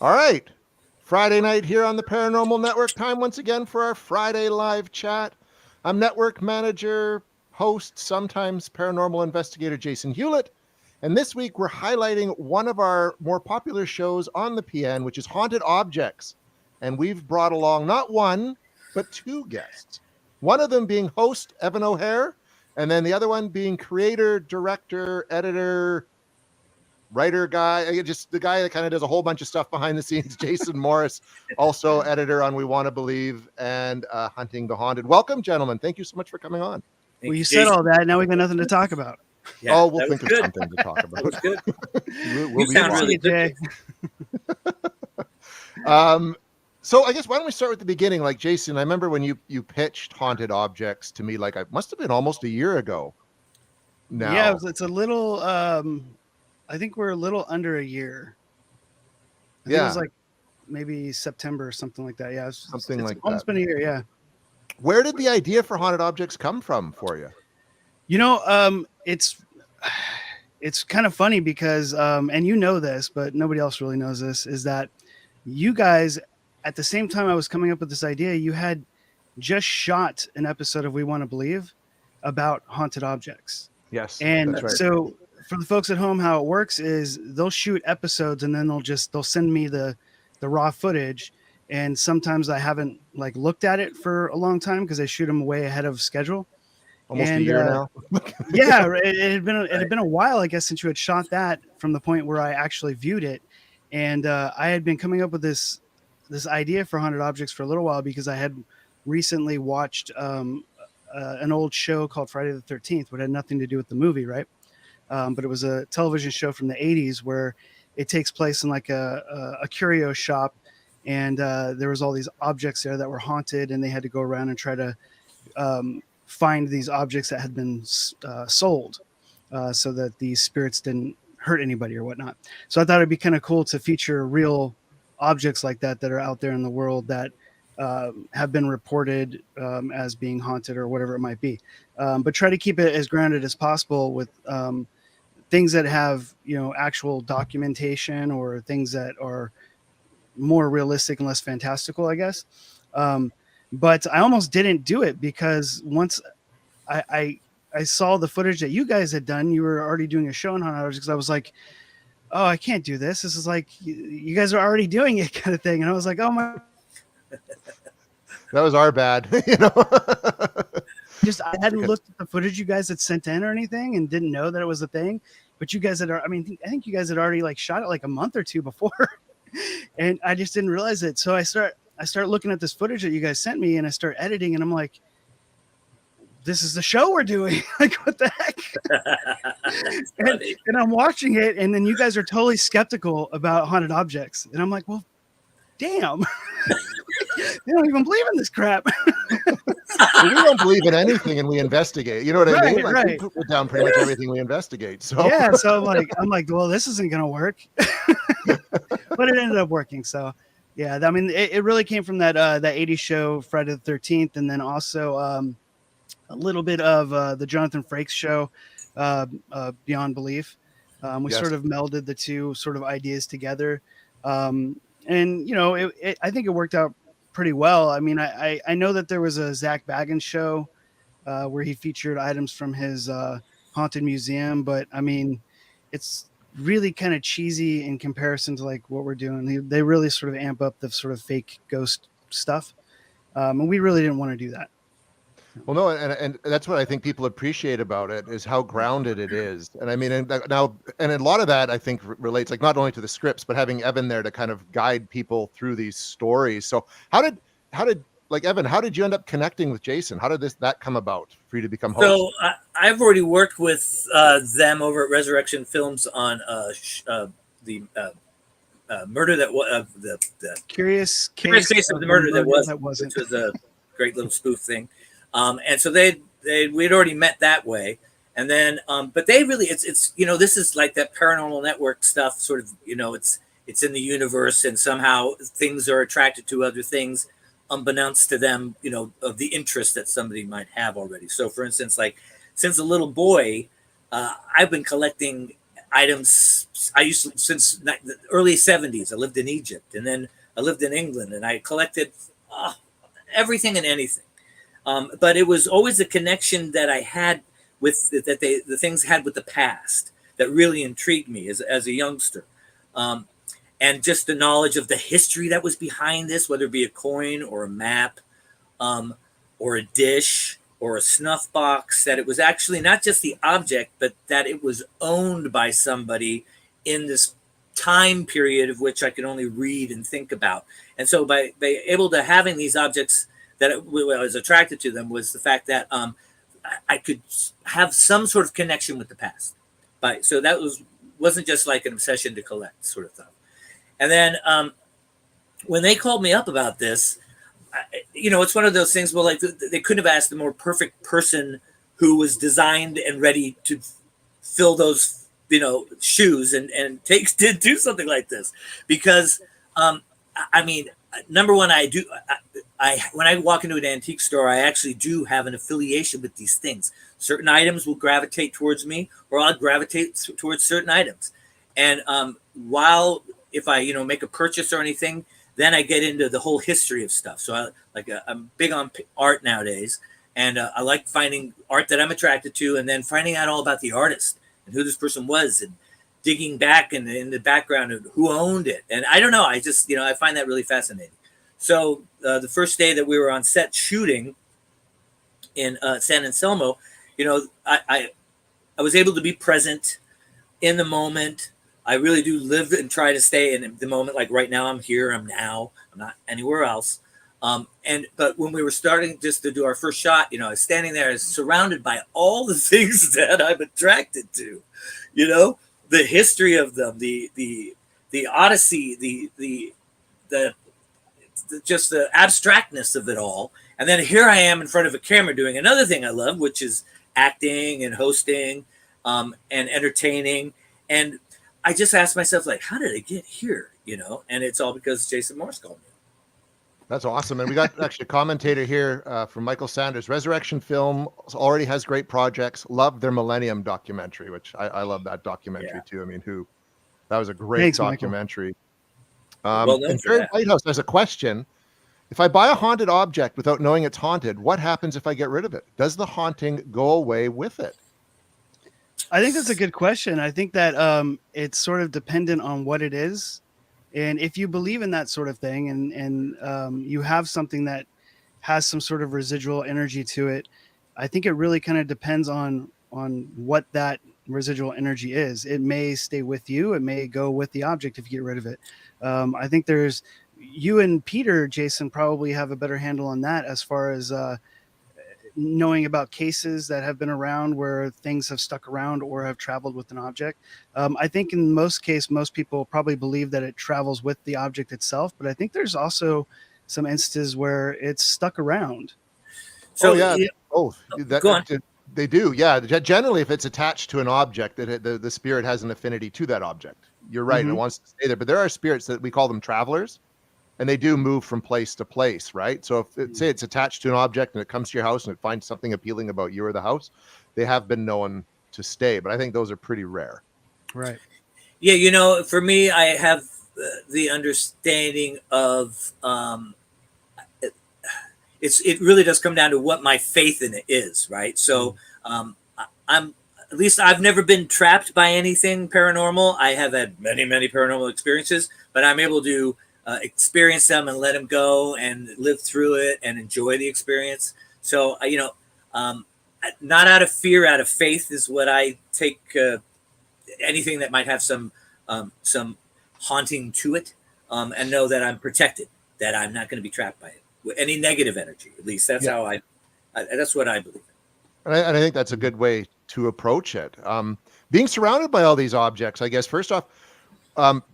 All right. Friday night here on the Paranormal Network. Time once again for our Friday live chat. I'm network manager, host, sometimes paranormal investigator Jason Hewlett. And this week we're highlighting one of our more popular shows on the PN, which is Haunted Objects. And we've brought along not one, but two guests. One of them being host Evan O'Hare, and then the other one being creator, director, editor, writer guy, just the guy that kind of does a whole bunch of stuff behind the scenes. Jason Morris, also editor on We Want to Believe and Hunting the Haunted. Welcome, gentlemen. Thank you so much for coming on. Well, you said all that. Now we got nothing to talk about. Yeah, we'll think of something to talk about. That was good. we'll You sound really good. So I guess why don't we start with the beginning? Like, Jason, I remember when you pitched Haunted Objects to me, like it must have been almost a year ago now. Yeah, it's a little I think we're a little under a year. I think it was like maybe September or something like that. Yeah, it's almost been a year. Yeah. Where did the idea for Haunted Objects come from for you? You know, it's kind of funny because, and you know this, but nobody else really knows this, is that you guys, at the same time I was coming up with this idea, you had just shot an episode of We Want to Believe about haunted objects. Yes. And that's right. So for the folks at home, how it works is they'll shoot episodes and then they'll send me the raw footage. And sometimes I haven't like looked at it for a long time because I shoot them way ahead of schedule. Almost a year now. Yeah, it had been a while, I guess, since you had shot that from the point where I actually viewed it. And I had been coming up with this idea for Haunted Objects for a little while because I had recently watched an old show called Friday the 13th, which had nothing to do with the movie, right? But it was a television show from the 80s where it takes place in like a curio shop. And there was all these objects there that were haunted, and they had to go around and try to find these objects that had been sold so that these spirits didn't hurt anybody or whatnot. So I thought it'd be kind of cool to feature real objects like that are out there in the world that have been reported as being haunted or whatever it might be. But try to keep it as grounded as possible with things that have, actual documentation or things that are more realistic and less fantastical, I guess. But I almost didn't do it because once I saw the footage that you guys had done, you were already doing a show on haunted objects. I was like, oh, I can't do this. This is like, you guys are already doing it kind of thing. And I was like, oh my. That was our bad, Just, I hadn't looked at the footage you guys had sent in or anything and didn't know that it was a thing. But you guys had, I think you guys had already like shot it like a month or two before. And I just didn't realize it. So I start looking at this footage that you guys sent me and I start editing and I'm like, this is the show we're doing. Like, what the heck? and I'm watching it and then you guys are totally skeptical about haunted objects. And I'm like, well, damn. They don't even believe in this crap. We don't believe in anything and we investigate. You know what I mean? Like, right. We put down pretty much everything we investigate. So yeah, so I'm like, well, this isn't gonna work. But it ended up working. So yeah, I mean, it really came from that 80s show, Friday the 13th, and then also a little bit of the Jonathan Frakes show, Beyond Belief. We sort of melded the two sort of ideas together. And I think it worked out pretty well. I mean, I know that there was a Zach Baggins show where he featured items from his haunted museum, but I mean, it's really kind of cheesy in comparison to like what we're doing. They really sort of amp up the sort of fake ghost stuff. And we really didn't want to do that. Well, no, and that's what I think people appreciate about it is how grounded it is. And I mean, and a lot of that I think relates like not only to the scripts, but having Evan there to kind of guide people through these stories. So how did like Evan, how did you end up connecting with Jason? How did that come about for you to become host? So I've already worked with them over at Resurrection Films on the murder that was the Curious Case of the Murder that wasn't, which was a great little spoof thing. And so we'd already met that way. And then, but they really, it's, this is like that paranormal network stuff sort of, it's in the universe and somehow things are attracted to other things unbeknownst to them, of the interest that somebody might have already. So for instance, like since a little boy, I've been collecting items. I used to, since the early 70s, I lived in Egypt, and then I lived in England, and I collected everything and anything. But it was always a connection that I had with the things had with the past that really intrigued me as a youngster. And just the knowledge of the history that was behind this, whether it be a coin or a map, or a dish or a snuff box, that it was actually not just the object, but that it was owned by somebody in this time period of which I could only read and think about. And so by able to having these objects, that I was attracted to them was the fact that I could have some sort of connection with the past. So that wasn't just like an obsession to collect sort of thing. And then when they called me up about this, it's one of those things. Well, like they couldn't have asked the more perfect person who was designed and ready to fill those, shoes and to do something like this. Because, number one, when I walk into an antique store, I actually do have an affiliation with these things. Certain items will gravitate towards me, or I'll gravitate towards certain items. And if I make a purchase or anything, then I get into the whole history of stuff. So I'm big on art nowadays, and I like finding art that I'm attracted to, and then finding out all about the artist and who this person was, and digging back in the background of who owned it. And I don't know, I just I find that really fascinating. So the first day that we were on set shooting in San Anselmo, I was able to be present in the moment. I really do live and try to stay in the moment. Like right now, I'm here. I'm not anywhere else. But when we were starting just to do our first shot, I was standing there surrounded by all the things that I'm attracted to, the history of them, the odyssey, the just the abstractness of it all. And then here I am in front of a camera doing another thing I love, which is acting and hosting, and entertaining. And I just asked myself, like, how did I get here? And it's all because Jason Morse called me. That's awesome. And we got actually a commentator here from Michael Sanders. Resurrection Film already has great projects. Love their Millennium documentary, which I love that documentary too. I mean, that was a great documentary. And Jared Lighthouse has a question. If I buy a haunted object without knowing it's haunted, what happens if I get rid of it? Does the haunting go away with it? I think that's a good question. I think that it's sort of dependent on what it is. And if you believe in that sort of thing and you have something that has some sort of residual energy to it, I think it really kind of depends on what that residual energy is. It may stay with you. It may go with the object if you get rid of it. I think you and Peter, Jason, probably have a better handle on that as far as knowing about cases that have been around where things have stuck around or have traveled with an object. I think in most people probably believe that it travels with the object itself, but I think there's also some instances where it's stuck around. So they do. Yeah. Generally, if it's attached to an object, the spirit has an affinity to that object. You're right. Mm-hmm. It wants to stay there, but there are spirits that we call them travelers, and they do move from place to place, right? So if say it's attached to an object and it comes to your house and it finds something appealing about you or the house, they have been known to stay. But I think those are pretty rare. Right. Yeah, for me, I have the understanding of it really does come down to what my faith in it is, right? So I've never been trapped by anything paranormal. I have had many, many paranormal experiences, but I'm able to experience them and let them go and live through it and enjoy the experience. So, not out of fear, out of faith is what I take anything that might have some haunting to it, and know that I'm protected, that I'm not going to be trapped by it. Any negative energy, at least that's how that's what I believe. And I think that's a good way to approach it. Being surrounded by all these objects, I guess, first off,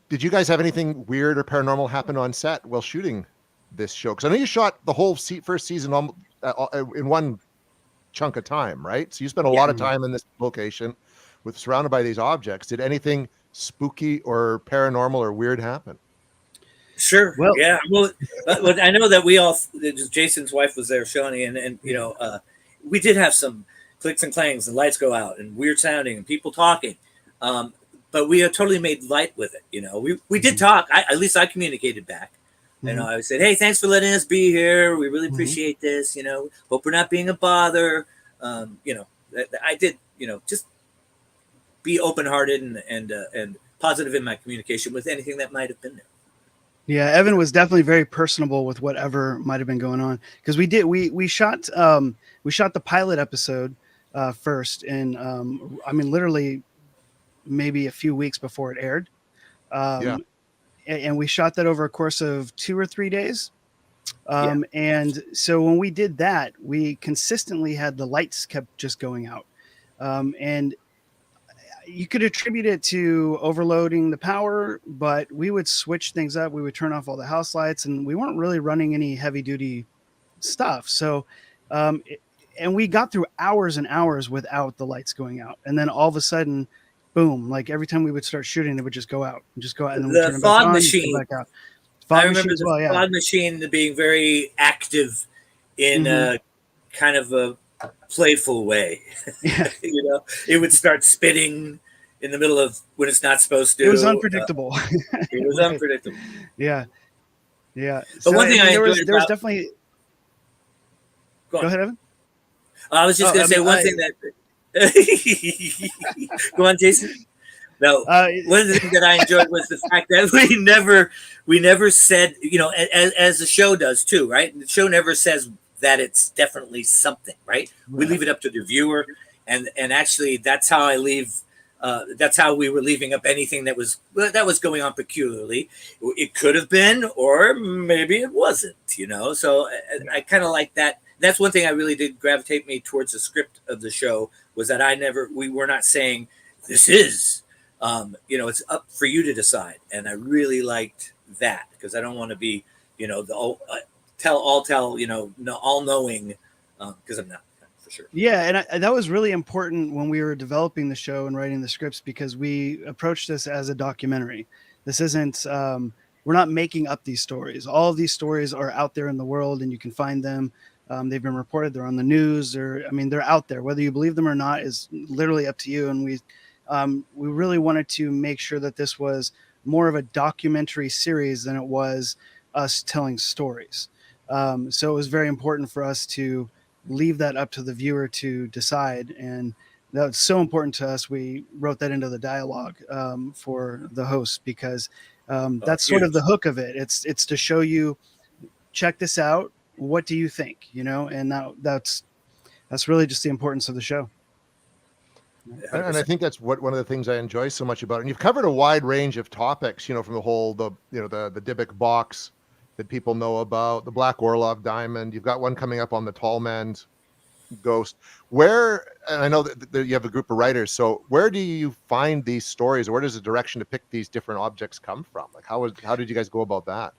did you guys have anything weird or paranormal happen on set while shooting this show? Because I know you shot the whole first season in one chunk of time, right? So you spent a lot of time in this location surrounded by these objects. Did anything spooky or paranormal or weird happen? Sure. Well, yeah. Well, I know that Jason's wife was there, Shawnee, and we did have some clicks and clangs and lights go out and weird sounding and people talking. but we totally made light with it. We did talk. At least I communicated back. I said, hey, thanks for letting us be here. We really appreciate this. Hope we're not being a bother. I did, just be open-hearted and positive in my communication with anything that might have been there. Yeah, Evan was definitely very personable with whatever might have been going on, because we shot the pilot episode first, and literally maybe a few weeks before it aired. And we shot that over a course of 2 or 3 days. And so when we did that, we consistently had the lights kept just going out. And you could attribute it to overloading the power, but we would switch things up. We would turn off all the house lights, and we weren't really running any heavy duty stuff. So, and we got through hours and hours without the lights going out. And then all of a sudden, boom, like every time we would start shooting, it would just go out and just go out. And then the fog machine. I remember the fog machine being very active in a kind of a playful way. It would start spitting in the middle of when it's not supposed to. It was unpredictable. It was unpredictable. Yeah. But one thing there was definitely. Go ahead, Evan. I was just going to say one thing that. Go on, Jason. No, one of the things that I enjoyed was the fact that we never said, as the show does too, right? The show never says that it's definitely something, right? We leave it up to the viewer, and actually that's how I leave. That's how we were leaving up anything that was going on peculiarly. It could have been, or maybe it wasn't. So I kind of like that. That's one thing I really did gravitate me towards the script of the show, was that we were not saying this is. It's up for you to decide, and I really liked that, because I don't want to be, all knowing, because I'm not, for sure. Yeah, and that was really important when we were developing the show and writing the scripts, because we approached this as a documentary. This isn't. We're not making up these stories. All of these stories are out there in the world, and you can find them. They've been reported. They're on the news. They're out there. Whether you believe them or not is literally up to you. And we really wanted to make sure that this was more of a documentary series than it was us telling stories. So it was very important for us to leave that up to the viewer to decide. And that's so important to us. We wrote that into the dialogue for the host, because that's sort of the hook of it. It's to show you, check this out. What do you think? And that's really just the importance of the show. And I think that's one of the things I enjoy so much about it. And you've covered a wide range of topics, from the whole, the Dybbuk box that people know about, the Black Orlov diamond. You've got one coming up on the Tallman ghost. And I know that you have a group of writers. So where do you find these stories, or where does the direction to pick these different objects come from? Like how did you guys go about that?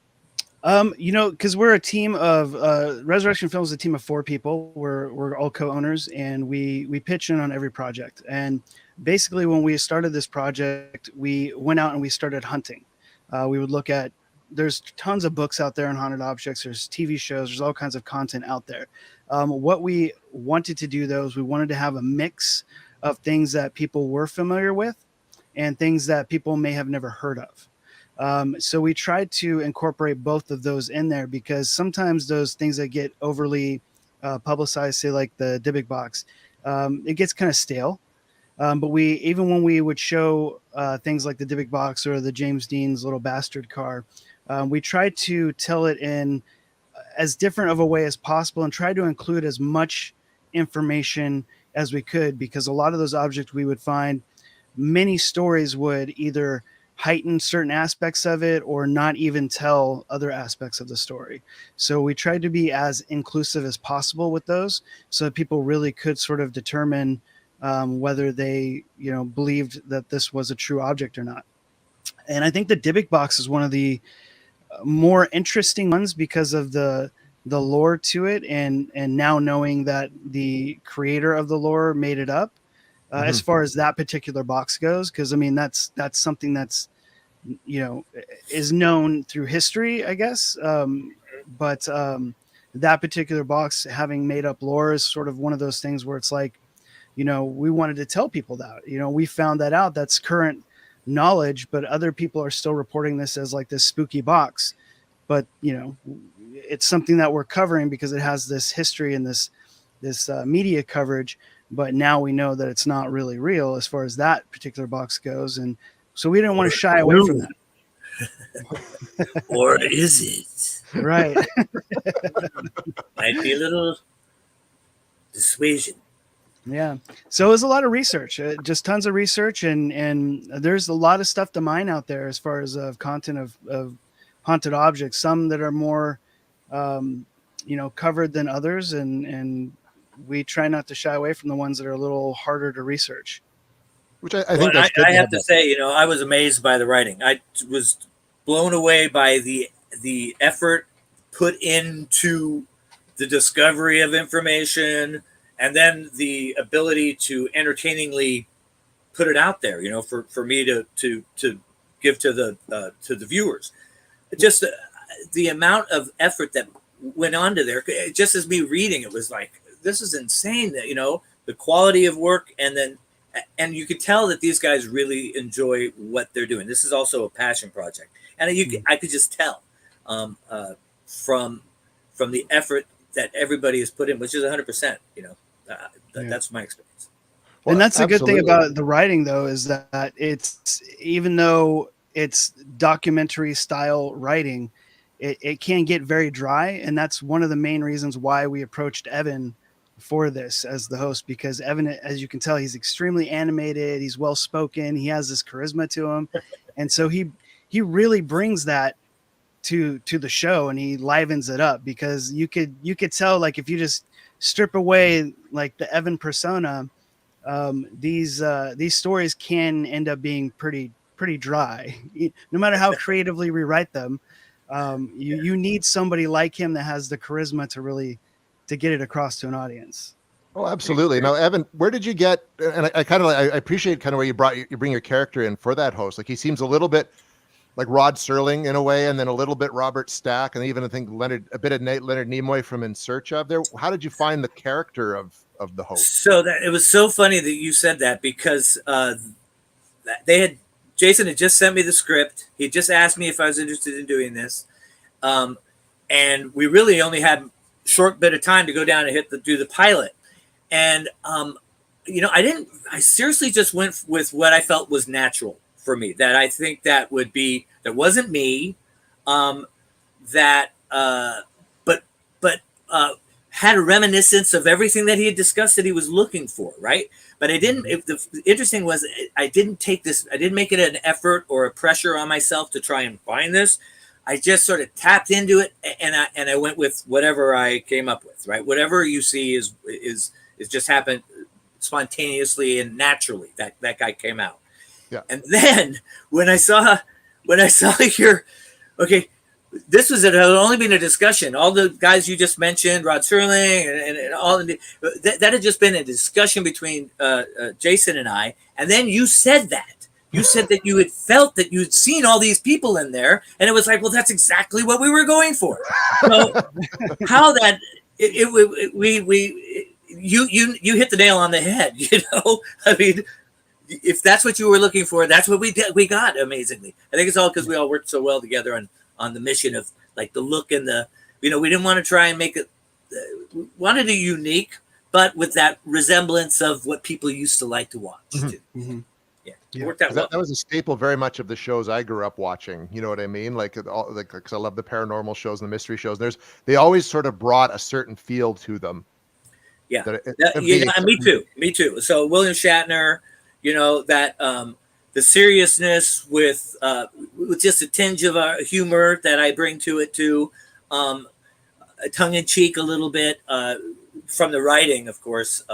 Because we're a team of Resurrection Films is a team of 4 people. We're all co-owners, and we pitch in on every project. And basically, when we started this project, we went out and we started hunting. We would look at, there's tons of books out there on haunted objects. There's TV shows. There's all kinds of content out there. What we wanted to do, though, is we wanted to have a mix of things that people were familiar with and things that people may have never heard of. So we tried to incorporate both of those in there, because sometimes those things that get overly publicized, say like the Dybbuk box, it gets kind of stale. But even when we would show things like the Dybbuk box or the James Dean's little bastard car, we tried to tell it in as different of a way as possible and try to include as much information as we could, because a lot of those objects we would find, many stories would either heighten certain aspects of it or not even tell other aspects of the story. So we tried to be as inclusive as possible with those, so that people really could sort of determine whether they, believed that this was a true object or not. And I think the Dybbuk box is one of the more interesting ones because of the lore to it, and now knowing that the creator of the lore made it up. As far as that particular box goes, because that's something that's is known through history, I guess. But that particular box, having made up lore, is sort of one of those things where it's like, we wanted to tell people that we found that out. That's current knowledge, but other people are still reporting this as like this spooky box. But it's something that we're covering because it has this history and this media coverage. But now we know that it's not really real as far as that particular box goes, and so we didn't want to shy away from that. Or is it? Right. Might be a little dissuasion. Yeah. So it was a lot of research, just tons of research, and there's a lot of stuff to mine out there as far as content of haunted objects. Some that are more, covered than others, and we try not to shy away from the ones that are a little harder to research. Which I think that's good. I have to say, I was amazed by the writing. I was blown away by the effort put into the discovery of information, and then the ability to entertainingly put it out there. For me to give to the viewers, just the amount of effort that went on to there. Just as me reading, it was like, this is insane. That the quality of work, and you could tell that these guys really enjoy what they're doing. This is also a passion project, and I could just tell from the effort that everybody has put in, which is 100%. That's my experience. Well, and that's a good thing about the writing, though, is that it's, even though it's documentary style writing, it can get very dry, and that's one of the main reasons why we approached Evan for this as the host, because Evan, as you can tell, he's extremely animated, he's well spoken, he has this charisma to him, and so he really brings that to the show, and he livens it up, because you could tell, like, if you just strip away like the Evan persona, these stories can end up being pretty dry, no matter how creatively we write them. You need somebody like him that has the charisma to get it across to an audience. Oh, absolutely. Now, Evan, where did you get? And I appreciate kind of where you bring your character in for that host. Like, he seems a little bit like Rod Serling in a way, and then a little bit Robert Stack, and even I think Leonard Nimoy from In Search of. There, how did you find the character of the host? So that it was so funny that you said that, because Jason had just sent me the script. He just asked me if I was interested in doing this, and we really only had a short bit of time to go down and do the pilot. And I seriously just went with what I felt was natural for me, that I think that wasn't me, but had a reminiscence of everything that he had discussed that he was looking for, right? But I didn't. The interesting was, I didn't make it an effort or a pressure on myself to try and find this. I just sort of tapped into it, and I went with whatever I came up with, right? Whatever you see is just happened spontaneously and naturally. That guy came out. Yeah. And then when I saw your, okay, this had only been a discussion. All the guys you just mentioned, Rod Serling, and all that had just been a discussion between Jason and I. And then you said that. You said that you had felt that you'd seen all these people in there, and it was like, well, that's exactly what we were going for. So how that you hit the nail on the head. I mean, if that's what you were looking for, that's what we did. We got, amazingly. I think it's all because we all worked so well together on the mission of, like, the look and we didn't want to try and make it. We wanted it unique, but with that resemblance of what people used to like to watch. Mm-hmm. Mm-hmm. Yeah, worked out well. That was a staple very much of the shows I grew up watching. You know what I mean? Because I love the paranormal shows and the mystery shows. They always sort of brought a certain feel to them. Yeah, me too. So William Shatner, that the seriousness with just a tinge of humor that I bring to it too, tongue in cheek a little bit from the writing, of course.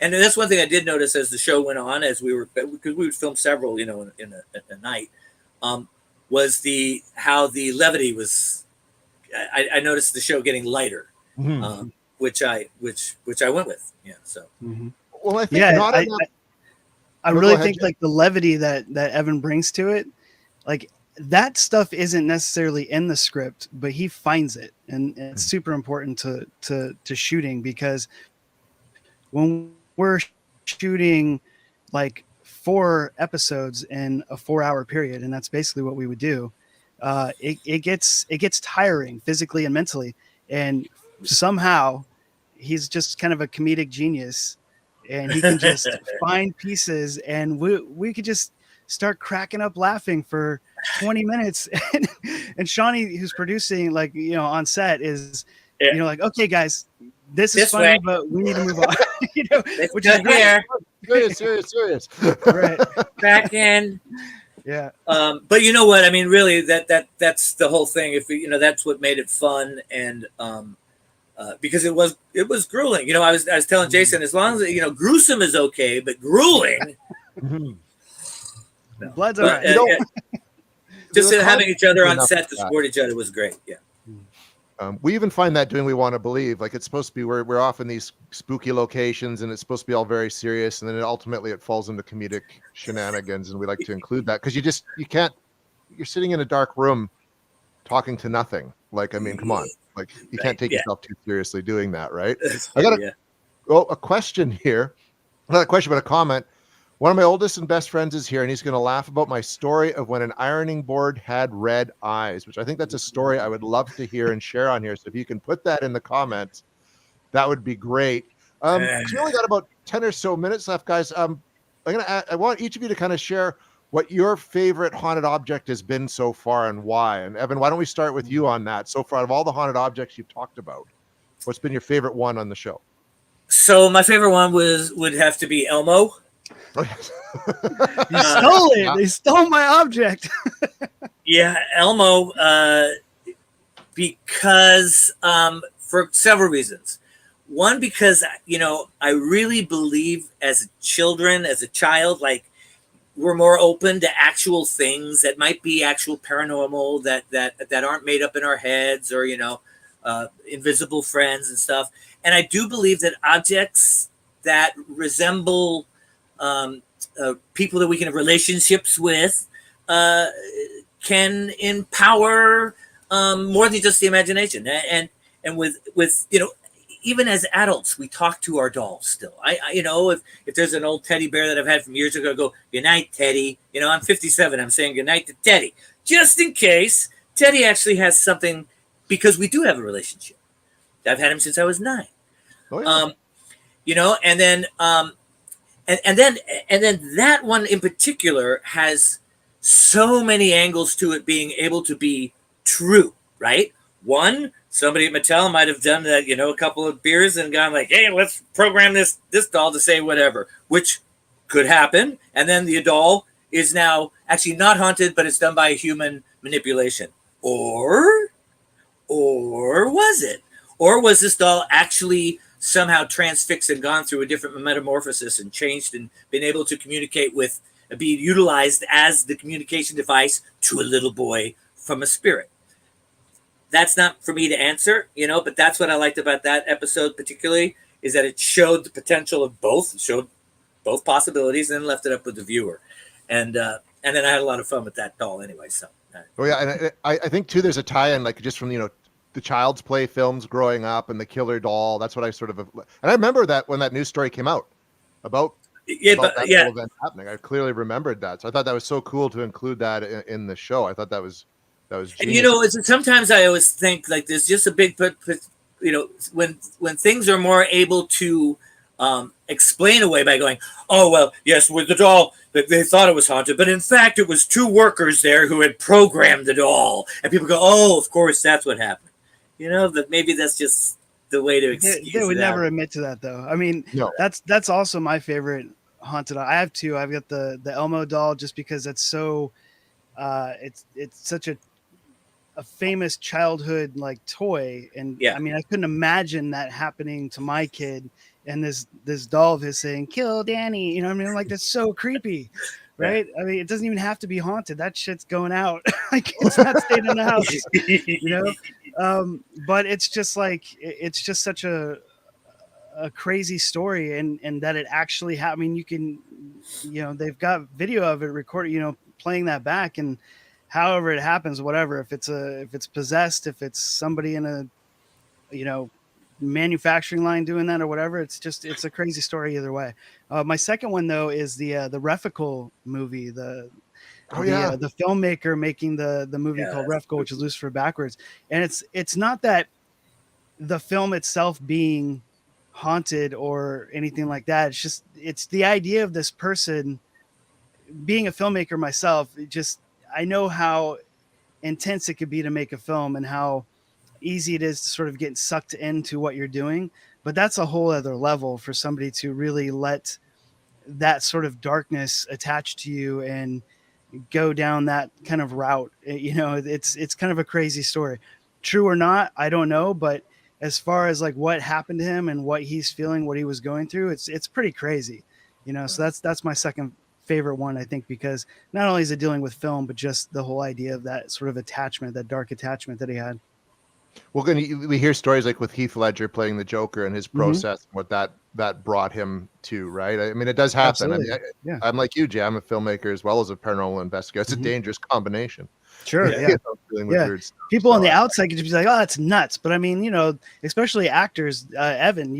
And that's one thing I did notice as the show went on, because we would film several, in a night, was how the levity was. I noticed the show getting lighter, mm-hmm. Which I went with. Yeah. So. Mm-hmm. Well, I think I really think like the levity that Evan brings to it, like, that stuff isn't necessarily in the script, but he finds it, and it's super important to shooting, because when we're shooting like 4 episodes in a 4-hour period, and that's basically what we would do. It gets tiring physically and mentally, and somehow he's just kind of a comedic genius, and he can just find pieces, and we could just start cracking up laughing for 20 minutes. And Shawnee, who's producing, like, on set, is like, okay guys, this is funny, but we need to move on. Which is great. Serious. Right. Back in. Yeah. But you know what? I mean, really, that's the whole thing. If that's what made it fun, and because it was grueling. I was telling Jason, as long as gruesome is okay, but grueling. No. Blood's all right. Just having each other on set to support each other was great. Yeah. We even find that doing We Want to Believe, like it's supposed to be, we're off in these spooky locations and it's supposed to be all very serious, and then ultimately it falls into comedic shenanigans, and we like to include that because you're sitting in a dark room talking to nothing. Like, I mean, come on, like you can't take yourself too seriously doing that, right? I got a question here, not a question but a comment. One of my oldest and best friends is here, and he's going to laugh about my story of when an ironing board had red eyes, which I think that's a story I would love to hear and share on here. So if you can put that in the comments, that would be great. We only got about 10 or so minutes left, guys. I want each of you to kind of share what your favorite haunted object has been so far and why. And Evan, why don't we start with you on that? So far, out of all the haunted objects you've talked about, what's been your favorite one on the show? So my favorite one would have to be Elmo. Oh, yes. You stole it. They stole my object. Yeah, Elmo, because for several reasons. One, because I really believe as a child, like we're more open to actual things that might be actual paranormal that aren't made up in our heads, or invisible friends and stuff. And I do believe that objects that resemble people that we can have relationships with can empower more than just the imagination. And with even as adults, we talk to our dolls still. I if there's an old teddy bear that I've had from years ago, I go, "Good night, Teddy." I'm 57. I'm saying good night to Teddy, just in case Teddy actually has something, because we do have a relationship. I've had him since I was 9. Oh, yeah. And then and then that one in particular has so many angles to it being able to be true, right? One, somebody at Mattel might have done that, a couple of beers and gone like, "Hey, let's program this doll to say whatever," which could happen. And then the doll is now actually not haunted, but it's done by human manipulation. Or was it? Or was this doll actually somehow transfixed and gone through a different metamorphosis and changed and been able to communicate with, be utilized as the communication device to a little boy from a spirit? That's not for me to answer, but that's what I liked about that episode particularly, is that it showed the potential of both, showed both possibilities, and then left it up with the viewer. And then I had a lot of fun with that doll anyway. So. Oh yeah, and I think too, there's a tie-in, like just from the Child's Play films growing up and the killer doll. That's what I sort of, and I remember that when that news story came out about that whole event happening. I clearly remembered that, so I thought that was so cool to include that in the show. I thought that was genius. And sometimes I always think like there's just a big when things are more able to explain away by going, "Oh well, yes, with the doll, they thought it was haunted, but in fact it was 2 workers there who had programmed the doll," and people go, "Oh, of course that's what happened." That maybe that's just the way to excuse they would never admit to that, though. I mean, no. That's also my favorite haunted. I have 2. I've got the Elmo doll, just because it's so it's such a famous childhood like toy, and I mean, I couldn't imagine that happening to my kid, and this doll of his saying "kill Danny," I mean, like, that's so creepy. Right? I mean, it doesn't even have to be haunted. That shit's going out. Like, it's not staying in the house, but it's just like, it's just such a crazy story, and that it actually I mean, you can, they've got video of it recorded, playing that back, and however it happens, whatever, if it's possessed, if it's somebody in a, manufacturing line doing that or whatever. It's a crazy story either way. My second one though is the Refical movie, the filmmaker making the movie called Refical, which is Lucifer backwards. And it's not that the film itself being haunted or anything like that. It's the idea of this person being a filmmaker myself. I know how intense it could be to make a film and how easy it is to sort of get sucked into what you're doing. But that's a whole other level for somebody to really let that sort of darkness attach to you and go down that kind of route. It's kind of a crazy story. True or not, I don't know. But as far as like what happened to him and what he's feeling, what he was going through, it's pretty crazy, so that's my second favorite one, I think, because not only is it dealing with film, but just the whole idea of that sort of attachment, that dark attachment that he had. Well, we hear stories like with Heath Ledger playing the Joker and his process, and what that brought him to, right? I mean, it does happen. Absolutely. I mean, I'm like you, Jay. I'm a filmmaker as well as a paranormal investigator. It's a dangerous combination. Sure. Yeah. People on the outside could just be like, "Oh, that's nuts." But I mean, especially actors, Evan,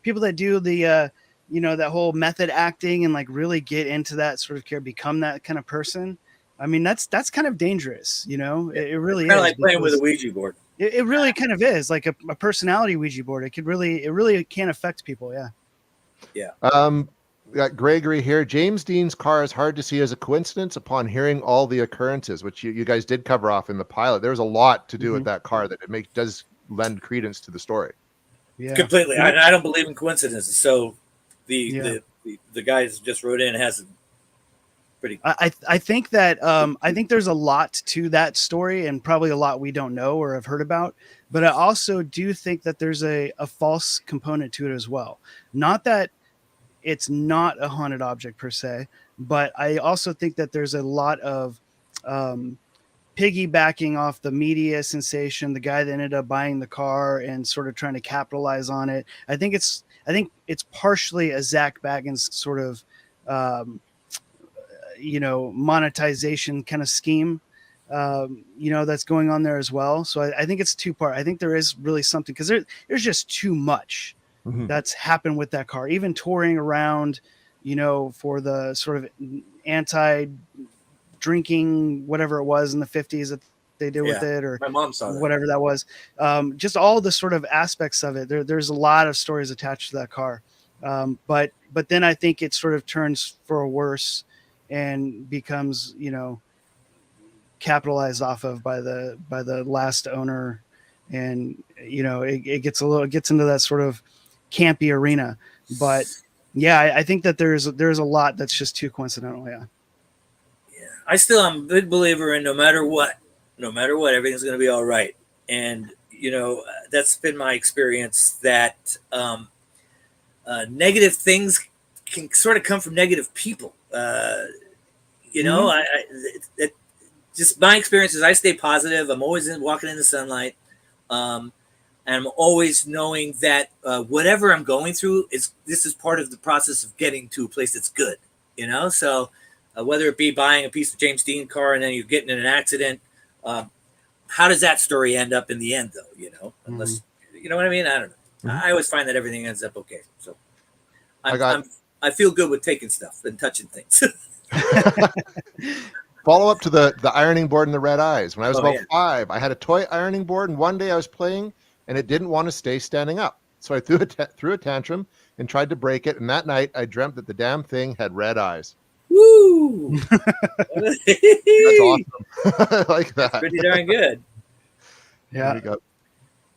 people that do the, that whole method acting and like really get into that sort of care, become that kind of person. I mean, that's kind of dangerous. It really is. Kind of like playing with a Ouija board. It really kind of is like a personality Ouija board. It really can affect people. Yeah. Yeah. We got Gregory here. James Dean's car is hard to see as a coincidence upon hearing all the occurrences, which you guys did cover off in the pilot. There's a lot to do with that car that does lend credence to the story. Yeah. Completely. I don't believe in coincidences. So the guys just wrote in has pretty. I think that I think there's a lot to that story and probably a lot we don't know or have heard about. But I also do think that there's a false component to it as well. Not that it's not a haunted object per se, but I also think that there's a lot of piggybacking off the media sensation, the guy that ended up buying the car and sort of trying to capitalize on it. I think it's partially a Zach Baggins sort of monetization kind of scheme, that's going on there as well. So I think it's two-part. I think there is really something, because there's just too much that's happened with that car, even touring around, for the sort of anti-drinking, whatever it was in the 50s that they did with it, or my mom saw that. Whatever that was. Just all the sort of aspects of it. There's a lot of stories attached to that car. But then I think it sort of turns for a worse and becomes, capitalized off of by the last owner. And, it gets into that sort of campy arena. But yeah, I think that there's a lot that's just too coincidental. Yeah. I still am a big believer in no matter what, everything's going to be all right. And, that's been my experience, that negative things can sort of come from negative people. Just my experience is I stay positive. I'm always walking in the sunlight. And I'm always knowing that whatever I'm going through this is part of the process of getting to a place that's good, So whether it be buying a piece of James Dean car and then you're getting in an accident, how does that story end up in the end, though? Unless you know what I mean. I don't know. I always find that everything ends up okay. So I feel good with taking stuff and touching things. Follow up to the ironing board and the red eyes. When I was about 5, I had a toy ironing board, and one day I was playing and it didn't want to stay standing up. So I threw a tantrum and tried to break it. And that night I dreamt that the damn thing had red eyes. Woo! That's awesome. I like that. That's pretty darn good. Yeah. There we go.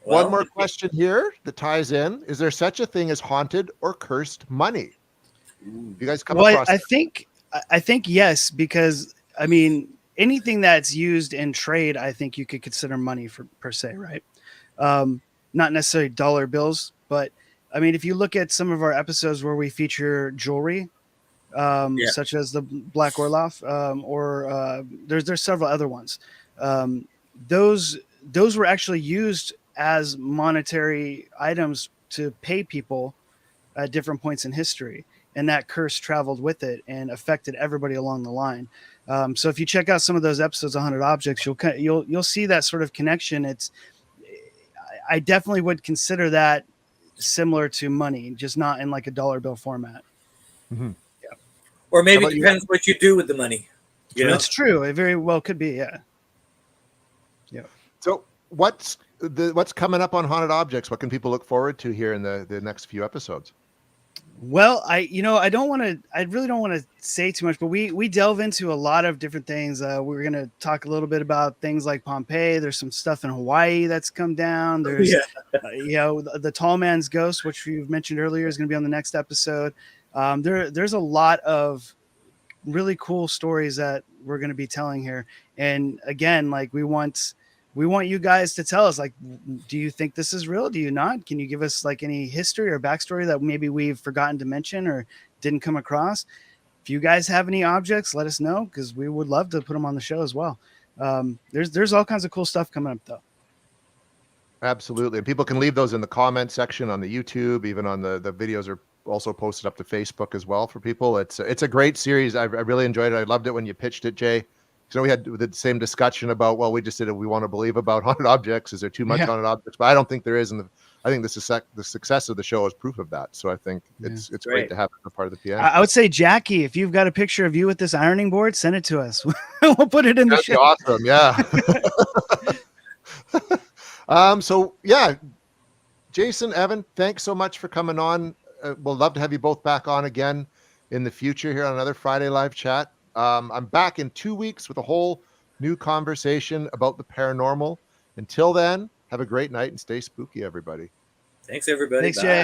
One more question here that ties in. Is there such a thing as haunted or cursed money? You guys come across I think yes, because I mean, anything that's used in trade, I think you could consider money per se, right? Not necessarily dollar bills, but I mean, if you look at some of our episodes where we feature jewelry, such as the Black Orloff, or there's several other ones. Those were actually used as monetary items to pay people at different points in history. And that curse traveled with it and affected everybody along the line. So if you check out some of those episodes of Haunted Objects, you'll see that sort of connection. I definitely would consider that similar to money, just not in like a dollar bill format. Mm-hmm. Yeah. Or maybe it depends what you do with the money. You know? It's true. It very well could be. Yeah. Yeah. So what's coming up on Haunted Objects? What can people look forward to here in the next few episodes? Well, I really don't want to say too much, but we delve into a lot of different things. We're going to talk a little bit about things like Pompeii. There's some stuff in Hawaii that's come down. There's, the Tall Man's Ghost, which you've mentioned earlier, is going to be on the next episode. There's a lot of really cool stories that we're going to be telling here. And again, like we want you guys to tell us, like, do you think this is real? Do you not? Can you give us like any history or backstory that maybe we've forgotten to mention or didn't come across? If you guys have any objects, let us know, because we would love to put them on the show as well. There's all kinds of cool stuff coming up though. Absolutely. And people can leave those in the comment section on the YouTube, even on the videos are also posted up to Facebook as well for people. It's a great series. I really enjoyed it. I loved it when you pitched it, Jay. So we had the same discussion about, well, we just did it. We want to believe about haunted objects. Is there too much haunted objects? But I don't think there is. And I think the success of the show is proof of that. So I think it's great to have it as a part of the PN. I would say, Jackie, if you've got a picture of you with this ironing board, send it to us. We'll put it in the show. Awesome. Yeah. So yeah, Jason, Evan, thanks so much for coming on. We'll love to have you both back on again in the future here on another Friday live chat. I'm back in 2 weeks with a whole new conversation about the paranormal. Until then, have a great night and stay spooky, everybody. Thanks, everybody. Thanks, Jay.